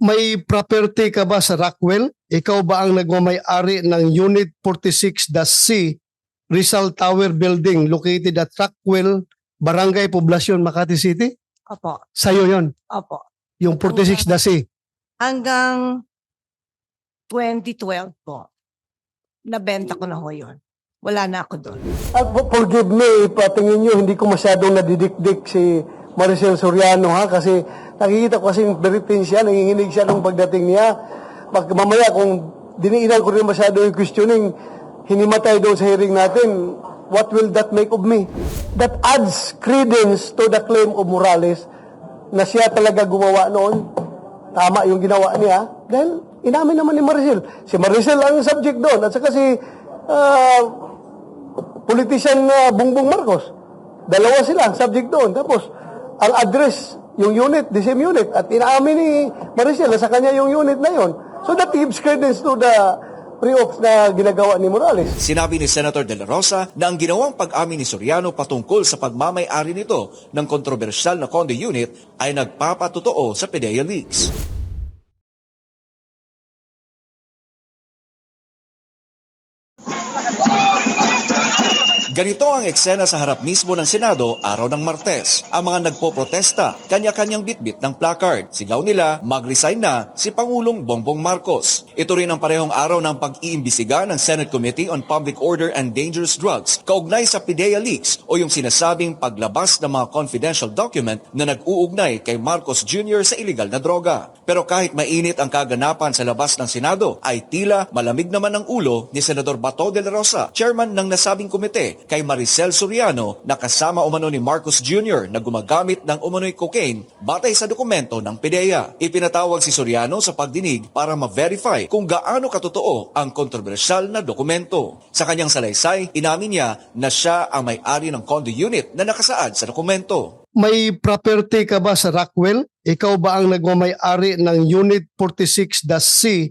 May property ka ba sa Rockwell? Ikaw ba ang nagmamay-ari ng Unit 46-C Rizal Tower Building located at Rockwell, Barangay Poblacion, Makati City? Opo. Sa'yo yon, Opo. yung 46-C. Hanggang 2012 po, nabenta ko na ho yun. Wala na ako doon. Forgive me if tingin nyo hindi ko masyadong nadidikdik si Maricel Soriano ha, kasi nakikita ko kasing beritin siya, nanginginig siya nung pagdating niya. Mamaya kung diniinan ko rin masyado yung questioning, hinimatay doon sa hearing natin, what will that make of me? That adds credence to the claim of Morales na siya talaga gumawa noon. Tama yung ginawa niya. Dahil inamin naman ni Maricel. Si Maricel ang subject doon. At saka si politician Bongbong Marcos. Dalawa sila ang subject doon. Tapos, ang address, yung unit, the same unit. At inaamin ni Maricel na sa kanya yung unit na yon. So that gives credence to the pre-ops na ginagawa ni Morales. Sinabi ni Senator De La Rosa na ang ginawang pag-amin ni Soriano patungkol sa pagmamay-ari nito ng kontrobersyal na condo unit ay nagpapatotoo sa PDEA leaks. Ganito ang eksena sa harap mismo ng Senado araw ng Martes. Ang mga nagpoprotesta, kanya-kanyang bitbit ng placard. Sigaw nila, mag-resign na si Pangulong Bongbong Marcos. Ito rin ang parehong araw ng pag-iimbisiga ng Senate Committee on Public Order and Dangerous Drugs kaugnay sa PDEA leaks o yung sinasabing paglabas ng mga confidential document na nag-uugnay kay Marcos Jr. sa illegal na droga. Pero kahit mainit ang kaganapan sa labas ng Senado, ay tila malamig naman ang ulo ni Senador Bato de la Rosa, chairman ng nasabing komite, kay Maricel Soriano na kasama umano ni Marcos Jr. na gumagamit ng umano'y cocaine batay sa dokumento ng PDEA. Ipinatawag si Soriano sa pagdinig para ma-verify kung gaano katotoo ang kontrobersyal na dokumento. Sa kanyang salaysay, inamin niya na siya ang may-ari ng condo unit na nakasaad sa dokumento. May property ka ba sa Rockwell? Ikaw ba ang nagmamay-ari ng Unit 46-C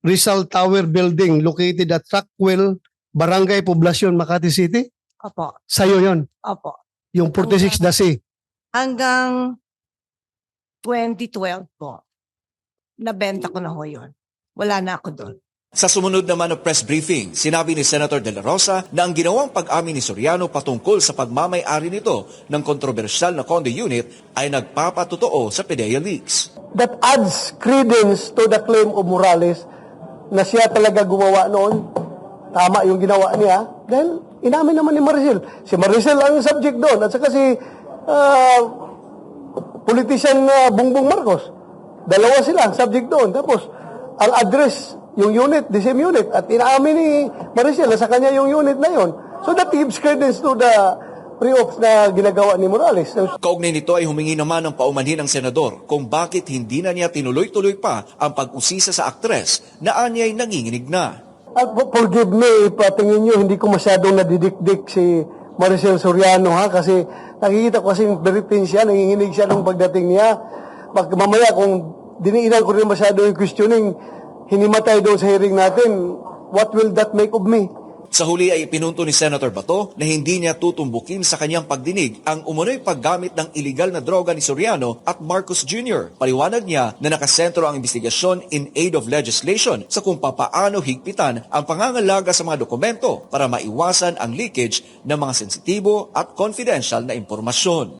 Rizal Tower Building located at Rockwell, Barangay Poblacion, Makati City? Opo. Sa'yo yon, Opo. yung 46-C. Hanggang 2012 po, nabenta ko na ho yun. Wala na ako doon. Sa sumunod naman na press briefing, sinabi ni Senator De La Rosa na ang ginawang pag-amin ni Soriano patungkol sa pagmamay-ari nito ng kontrobersyal na condo unit ay nagpapatotoo sa PDEA leaks. That adds credence to the claim of Morales na siya talaga gumawa noon. Tama yung ginawa niya. Dahil inamin naman ni Maricel. Si Maricel ang subject doon. At saka si politician Bongbong Marcos. Dalawa sila ang subject doon. Tapos, ang address, yung unit, the same unit. At inaamin ni Maricel na sa kanya yung unit na yon. So that gives credence to the pre-ops na ginagawa ni Morales. Kaugnay nito ay humingi naman ng paumanhin ng senador kung bakit hindi na niya tinuloy-tuloy pa ang pag-usisa sa aktres na anya'y nanginginig na. At forgive me if tingin nyo hindi ko masyadong nadidikdik si Maricel Soriano ha, kasi nakikita ko kasing beritin siya, nanginginig siya nung pagdating niya. Mamaya kung diniinan ko rin masyado yung questioning, hinimatay doon sa hearing natin, what will that make of me? Sa huli ay ipinunto ni Senator Bato na hindi niya tutumbukin sa kanyang pagdinig ang umunoy paggamit ng iligal na droga ni Soriano at Marcos Jr. Paliwanag niya na nakasentro ang investigasyon in aid of legislation sa kung papaano higpitan ang pangangalaga sa mga dokumento para maiwasan ang leakage ng mga sensitibo at confidential na impormasyon.